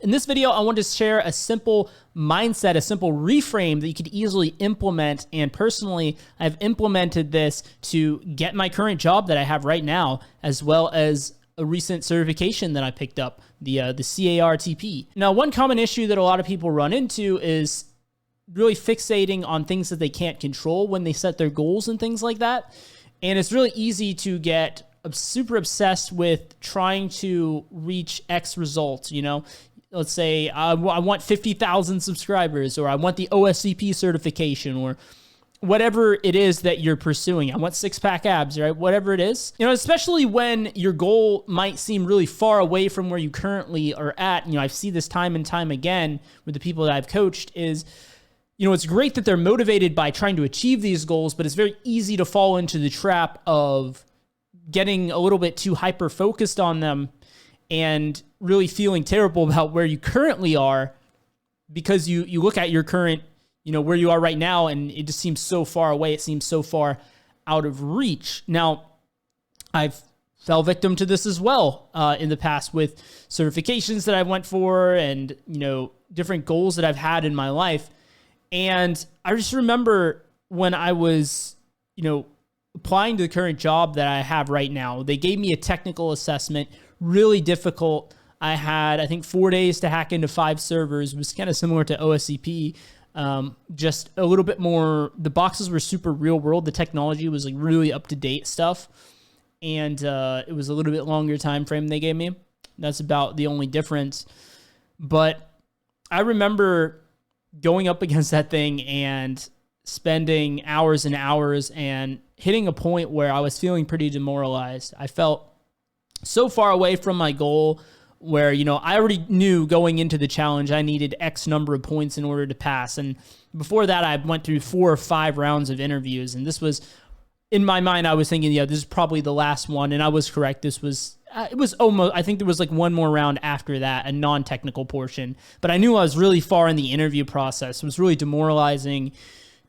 In this video, I want to share a simple mindset, a simple reframe that you could easily implement. And personally, I've implemented this to get my current job that I have right now, as well as a recent certification that I picked up, the CARTP. Now, one common issue that a lot of people run into is really fixating on things that they can't control when they set their goals and things like that. And it's really easy to get super obsessed with trying to reach X results, Let's say I want 50,000 subscribers, or I want the OSCP certification, or whatever it is that you're pursuing. I want six-pack abs, right? Whatever it is. Especially when your goal might seem really far away from where you currently are at. I see this time and time again with the people that I've coached is, it's great that they're motivated by trying to achieve these goals, but it's very easy to fall into the trap of getting a little bit too hyper-focused on them and really feeling terrible about where you currently are, because you look at your current, where you are right now, and it just seems so far away. It seems so far out of reach. Now, I've fell victim to this as well in the past with certifications that I went for and, different goals that I've had in my life. And I just remember when I was, applying to the current job that I have right now, they gave me a technical assessment, really difficult. I had, I think, 4 days to hack into 5 servers. It was kind of similar to OSCP, just a little bit more. The boxes were super real world. The technology was like really up to date stuff. And it was a little bit longer time frame they gave me. That's about the only difference. But I remember going up against that thing and spending hours and hours and hitting a point where I was feeling pretty demoralized. I felt so far away from my goal where, I already knew going into the challenge I needed X number of points in order to pass. And before that, I went through 4 or 5 rounds of interviews. And this was, in my mind, I was thinking, this is probably the last one. And I was correct. It was almost, I think there was like one more round after that, a non-technical portion. But I knew I was really far in the interview process. It was really demoralizing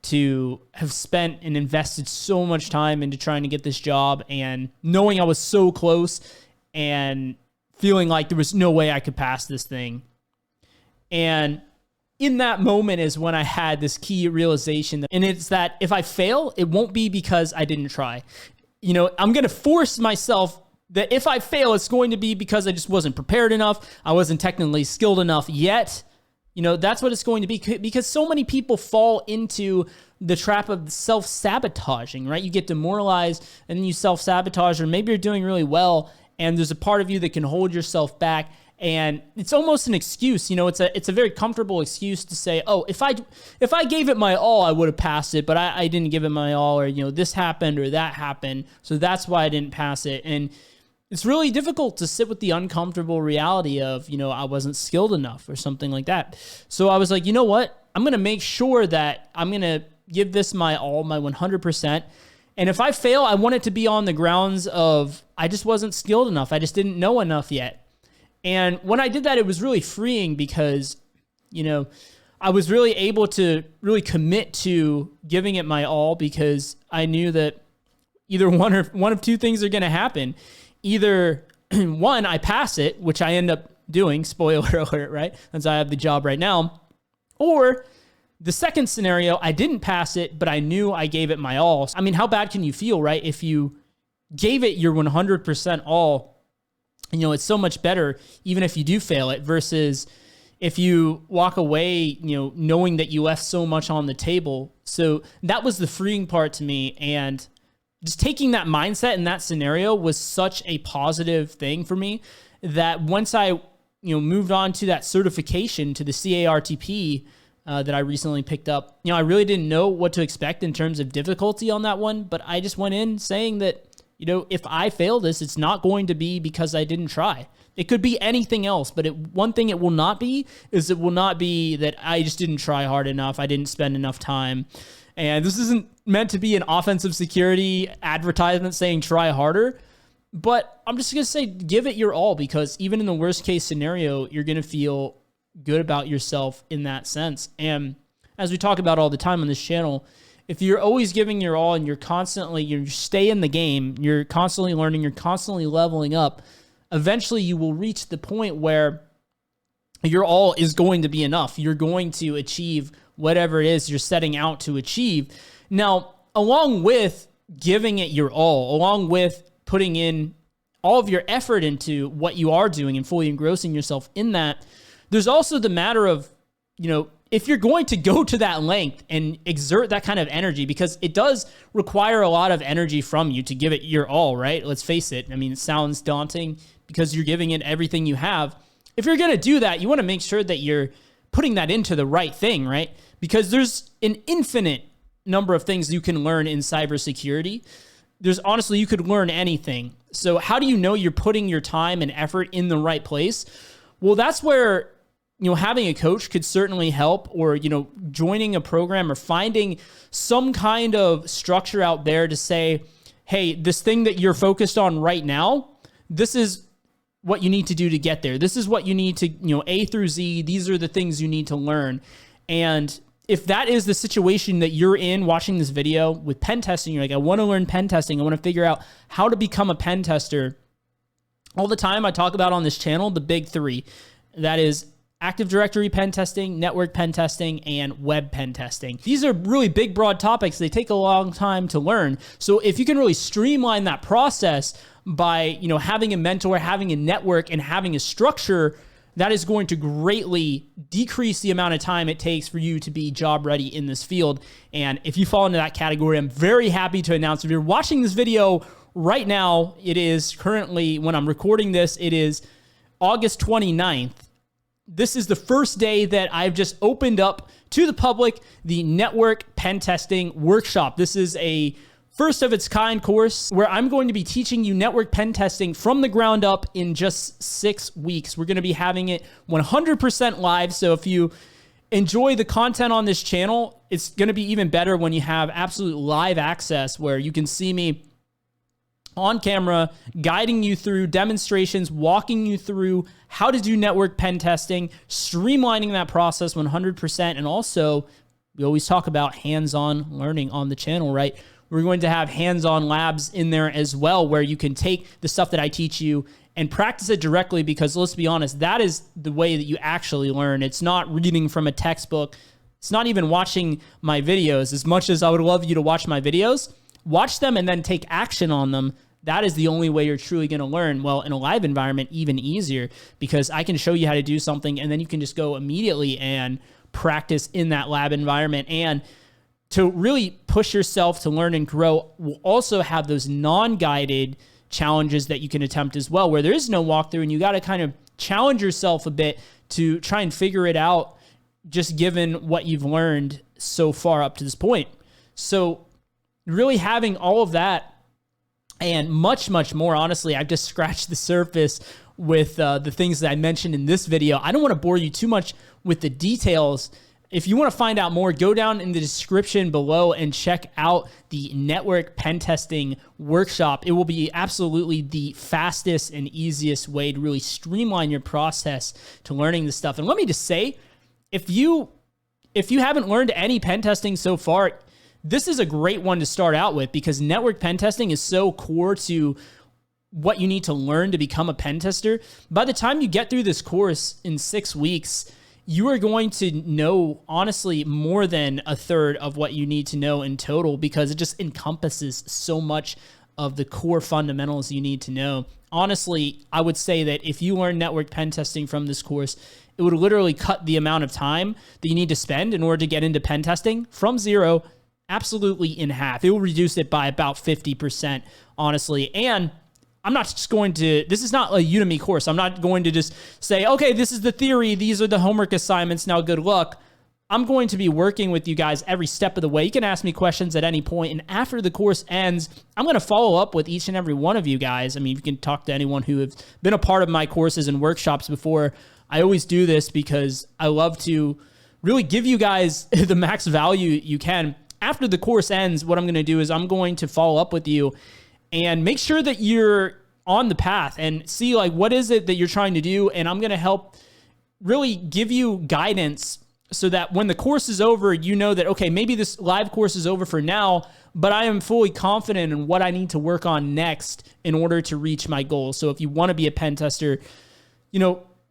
to have spent and invested so much time into trying to get this job, and knowing I was so close and feeling like there was no way I could pass this thing. And in that moment is when I had this key realization, and it's that if I fail, it won't be because I didn't try. I'm going to force myself that if I fail, it's going to be because I just wasn't prepared enough. I wasn't technically skilled enough yet. That's what it's going to be, because so many people fall into the trap of self-sabotaging, right? You get demoralized and then you self-sabotage, or maybe you're doing really well and there's a part of you that can hold yourself back, and it's almost an excuse. It's a very comfortable excuse to say, oh, if I gave it my all, I would have passed it, but I didn't give it my all, or, this happened or that happened, so that's why I didn't pass it. And it's really difficult to sit with the uncomfortable reality of, I wasn't skilled enough or something like that. So I was like, you know what? I'm going to make sure that I'm going to give this my all, my 100%. And if I fail, I want it to be on the grounds of I just wasn't skilled enough. I just didn't know enough yet. And when I did that, it was really freeing because, I was really able to really commit to giving it my all, because I knew that either one of two things are going to happen. Either one, I pass it, which I end up doing, spoiler alert, right? Since I have the job right now. Or the second scenario, I didn't pass it, but I knew I gave it my all. I mean, how bad can you feel, right? If you gave it your 100% all, it's so much better, even if you do fail it, versus if you walk away, knowing that you left so much on the table. So that was the freeing part to me. And just taking that mindset in that scenario was such a positive thing for me that once I, moved on to that certification, to the CARTP that I recently picked up, I really didn't know what to expect in terms of difficulty on that one, but I just went in saying that, if I fail this, it's not going to be because I didn't try. It could be anything else, but one thing it will not be is it will not be that I just didn't try hard enough. I didn't spend enough time. And this isn't meant to be an offensive security advertisement saying try harder, but I'm just going to say give it your all, because even in the worst case scenario, you're going to feel good about yourself in that sense. And as we talk about all the time on this channel, if you're always giving your all and you stay in the game, you're constantly learning, you're constantly leveling up, eventually you will reach the point where your all is going to be enough. You're going to achieve whatever it is you're setting out to achieve. Now, along with giving it your all, along with putting in all of your effort into what you are doing and fully engrossing yourself in that, there's also the matter of, if you're going to go to that length and exert that kind of energy, because it does require a lot of energy from you to give it your all, right? Let's face it. I mean, it sounds daunting because you're giving it everything you have. If you're going to do that, you want to make sure that you're putting that into the right thing, right? Because there's an infinite number of things you can learn in cybersecurity. Honestly, you could learn anything. So how do you know you're putting your time and effort in the right place? Well, that's where, having a coach could certainly help, or, joining a program or finding some kind of structure out there to say, hey, this thing that you're focused on right now, this is what you need to do to get there. This is what you need to, A through Z. These are the things you need to learn. And if that is the situation that you're in watching this video with pen testing, you're like, I want to learn pen testing. I want to figure out how to become a pen tester. All the time I talk about on this channel, the big three. That is Active Directory pen testing, network pen testing, and web pen testing. These are really big, broad topics. They take a long time to learn. So if you can really streamline that process by, having a mentor, having a network, and having a structure, that is going to greatly decrease the amount of time it takes for you to be job ready in this field. And if you fall into that category, I'm very happy to announce, if you're watching this video right now, it is currently, when I'm recording this, it is August 29th. This is the first day that I've just opened up to the public the Network Pen Testing Workshop. This is a first of its kind course where I'm going to be teaching you network pen testing from the ground up in just 6 weeks. We're going to be having it 100% live. So if you enjoy the content on this channel, it's going to be even better when you have absolute live access where you can see me on camera, guiding you through demonstrations, walking you through how to do network pen testing, streamlining that process 100%. And also, we always talk about hands-on learning on the channel, right? We're going to have hands-on labs in there as well, where you can take the stuff that I teach you and practice it directly, because let's be honest, that is the way that you actually learn. It's not reading from a textbook. It's not even watching my videos. As much as I would love you to watch my videos, watch them and then take action on them. That is the only way you're truly going to learn. Well, in a live environment, even easier, because I can show you how to do something and then you can just go immediately and practice in that lab environment. And to really push yourself to learn and grow, we'll also have those non-guided challenges that you can attempt as well, where there is no walkthrough and you got to kind of challenge yourself a bit to try and figure it out, just given what you've learned so far up to this point. So really having all of that and much, much more. Honestly, I've just scratched the surface with the things that I mentioned in this video. I don't want to bore you too much with the details. If you want to find out more, go down in the description below and check out the Network Pen Testing Workshop. It will be absolutely the fastest and easiest way to really streamline your process to learning this stuff. And let me just say, if you haven't learned any pen testing so far, this is a great one to start out with, because network pen testing is so core to what you need to learn to become a pen tester. By the time you get through this course in 6 weeks, you are going to know, honestly, more than a third of what you need to know in total, because it just encompasses so much of the core fundamentals you need to know. Honestly, I would say that if you learn network pen testing from this course, it would literally cut the amount of time that you need to spend in order to get into pen testing from zero absolutely in half. It will reduce it by about 50%, honestly. And I'm not just going to, this is not a Udemy course. I'm not going to just say, okay, this is the theory. These are the homework assignments. Now good luck. I'm going to be working with you guys every step of the way. You can ask me questions at any point, and after the course ends, I'm going to follow up with each and every one of you guys. I mean, you can talk to anyone who has been a part of my courses and workshops before. I always do this because I love to really give you guys the max value you can. After the course ends, what I'm going to do is I'm going to follow up with you and make sure that you're on the path and see, like, what is it that you're trying to do. And I'm going to help really give you guidance so that when the course is over, you know that, okay, maybe this live course is over for now, but I am fully confident in what I need to work on next in order to reach my goals. So if you want to be a pen tester,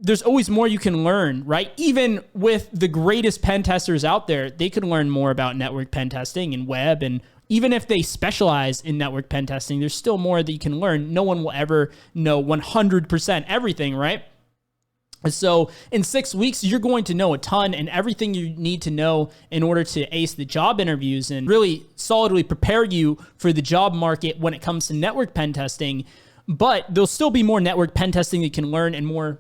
there's always more you can learn, right? Even with the greatest pen testers out there, they could learn more about network pen testing and web. And even if they specialize in network pen testing, there's still more that you can learn. No one will ever know 100% everything, right? So in 6 weeks, you're going to know a ton and everything you need to know in order to ace the job interviews and really solidly prepare you for the job market when it comes to network pen testing. But there'll still be more network pen testing that you can learn and more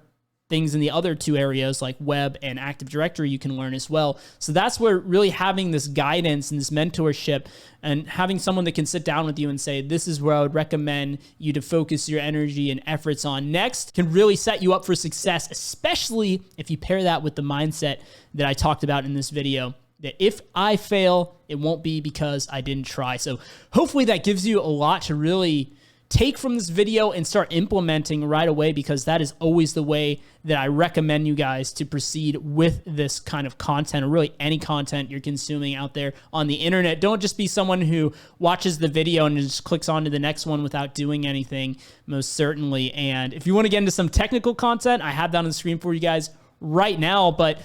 things in the other two areas like web and Active Directory you can learn as well. So that's where really having this guidance and this mentorship and having someone that can sit down with you and say, this is where I would recommend you to focus your energy and efforts on next can really set you up for success, especially if you pair that with the mindset that I talked about in this video, that if I fail, it won't be because I didn't try. So hopefully that gives you a lot to really take from this video and start implementing right away, because that is always the way that I recommend you guys to proceed with this kind of content, or really any content you're consuming out there on the internet. Don't just be someone who watches the video and just clicks on to the next one without doing anything, most certainly. And if you want to get into some technical content, I have that on the screen for you guys right now. But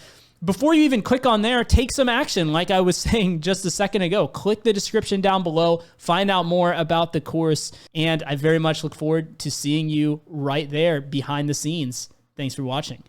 before you even click on there, take some action. Like I was saying just a second ago, click the description down below, find out more about the course, and I very much look forward to seeing you right there behind the scenes. Thanks for watching.